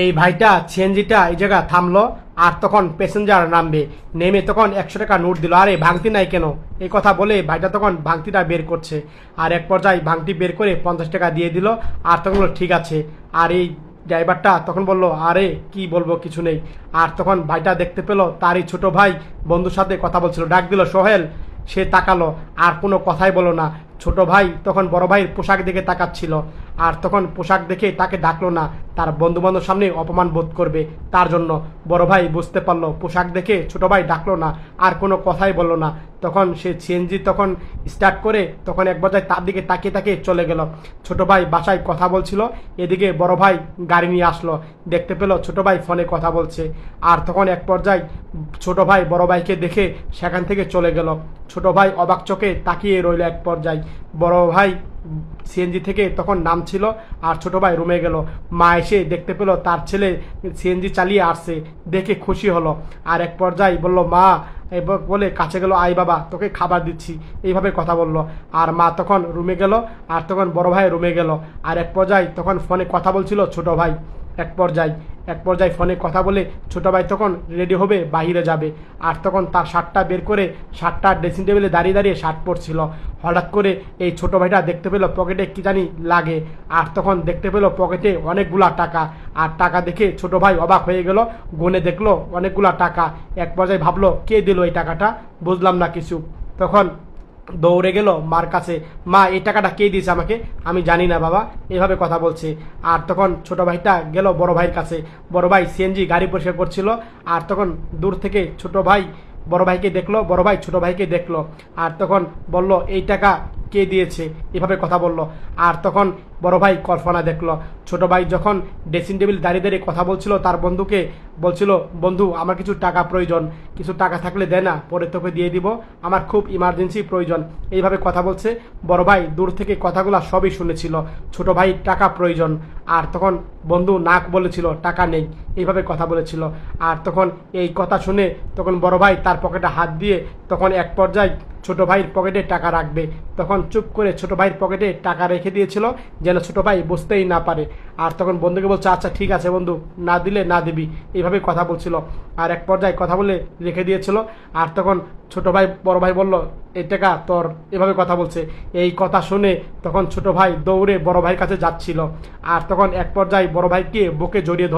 এই ভাইটা সিএনজিটা এই জায়গা থামলো। আর তখন প্যাসেঞ্জার নামবে, নেমে তখন 100 টাকা নোট দিল। আরে ভাঙতি নাই কেন, এই কথা বলে ভাইটা তখন ভাঙতিটা বের করছে। আর এক পর্যায়ে ভাঙতি বের করে 50 টাকা দিয়ে দিল। আর তখন বললো ঠিক আছে। আর এই ড্রাইভারটা তখন বলল আরে কি বলবো, কিছু নেই। আর তখন ভাইটা দেখতে পেলো তারই ছোট ভাই বন্ধুর সাথে কথা বলছিল, ডাক দিল সোহেল। সে তাকালো, আর কোনো কথাই বলো না। ছোট ভাই তখন বড় ভাইয়ের পোশাক দেখে তাকাচ্ছিল। আর তখন পোশাক দেখে তাকে ডাকলো না, তার বন্ধু বান্ধব সামনে অপমান বোধ করবে তার জন্য। বড় ভাই বুঝতে পারলো পোশাক দেখে ছোট ভাই ডাকলো না, আর কোনো কথাই বললো না। তখন সে সিএনজি তখন স্টার্ট করে তখন এক পর্যায়ে তার দিকে তাকিয়ে তাকিয়ে চলে গেল। ছোট ভাই বাসায় কথা বলছিল, এদিকে বড় ভাই গাড়ি নিয়ে আসলো, দেখতে পেলো ছোট ভাই ফোনে কথা বলছে। আর তখন এক পর্যায়ে ছোট ভাই বড় ভাইকে দেখে সেখান থেকে চলে গেল। ছোট ভাই অবাক চোখে তাকিয়ে রইল। এক পর্যায়ে বড় ভাই সিএনজি থেকে তখন নামছিল, আর ছোট ভাই রুমে গেল। মা এসে দেখতে পেলো তার ছেলে সিএনজি চালিয়ে আসছে, দেখে খুশি হলো। আর এক পর্যায়ে বলল মা, এবার বলে কাছে গেল, আই বাবা তোকে খাবার দিচ্ছি, এইভাবে কথা বললো। আর মা তখন রুমে গেল, আর তখন বড় ভাই রুমে গেল। আর এক পর্যায়ে তখন ফোনে কথা বলছিল ছোট ভাই। এক পর্যায়ে ফোনে কথা বলে ছোট ভাই তখন রেডি হবে, বাইরে যাবে। আর তখন তার শার্টটা বের করে শার্টটা ড্রেসিং টেবিলে দাঁড়িয়ে দাঁড়িয়ে শার্ট পরছিল। হঠাৎ করে এই ছোট ভাইটা দেখতে পেলো পকেটে কি জানি লাগে। আর তখন দেখতে পেলো পকেটে অনেকগুলা টাকা। আর টাকা দেখে ছোট ভাই অবাক হয়ে গেল, গুনে দেখলো অনেকগুলা টাকা। এক পর্যায়ে ভাবলো কে দিল এই টাকাটা, বুঝলাম না কিছু। তখন দৌড়ে গেল মার কাছে, মা এই টাকাটা কে দিয়েছে আমাকে, আমি জানি না বাবা, এভাবে কথা বলছে। আর তখন ছোট ভাইটা গেল বড় ভাইয়ের কাছে। বড় ভাই সিএনজি গাড়ি পরিষ্কার করছিল। আর তখন দূর থেকে ছোট ভাই বড় ভাইকে দেখলো, বড় ভাই ছোট ভাইকে দেখলো। আর তখন বলল এই টাকা কে দিয়েছে, এভাবে কথা বলল। আর তখন বড় ভাই কল্পনা দেখলো ছোট ভাই যখন ড্রেসিং টেবিল দাঁড়িয়ে দাঁড়িয়ে কথা বলছিল তার বন্ধুকে, বলছিল বন্ধু আমার কিছু টাকা প্রয়োজন, কিছু টাকা থাকলে দে না, পরে তোকে দিয়ে দিব, আমার খুব ইমার্জেন্সি প্রয়োজন, এইভাবে কথা বলছে। বড় ভাই দূর থেকে কথাগুলো সবই শুনেছিল, ছোট ভাই টাকা প্রয়োজন। আর তখন বন্ধু নাক বলেছিল টাকা নেই, এইভাবে কথা বলেছিল। আর তখন এই কথা শুনে তখন বড় ভাই তার পকেটে হাত দিয়ে তখন এক পর্যায়ে ছোট ভাইয়ের পকেটে টাকা রাখবে, তখন চুপ করে ছোট ভাইয়ের পকেটে টাকা রেখে দিয়েছিল যেন ছোট ভাই বুঝতেই না পারে। আর তখন বন্ধুকে বলছে আচ্ছা ঠিক আছে বন্ধু, না দিলে না দিবি, এইভাবে কথা বলছিল। আর এক পর্যায়ে কথা বলে রেখে দিয়েছিল। আর তখন ছোট ভাই বড় ভাই বলল এই টাকা তোর, এভাবে কথা বলছে। এই কথা শুনে তখন ছোট ভাই দৌড়ে বড় ভাইয়ের কাছে যাচ্ছিল। আর তখন এক পর্যায়ে বড় ভাইকে বুকে জড়িয়ে ধরল।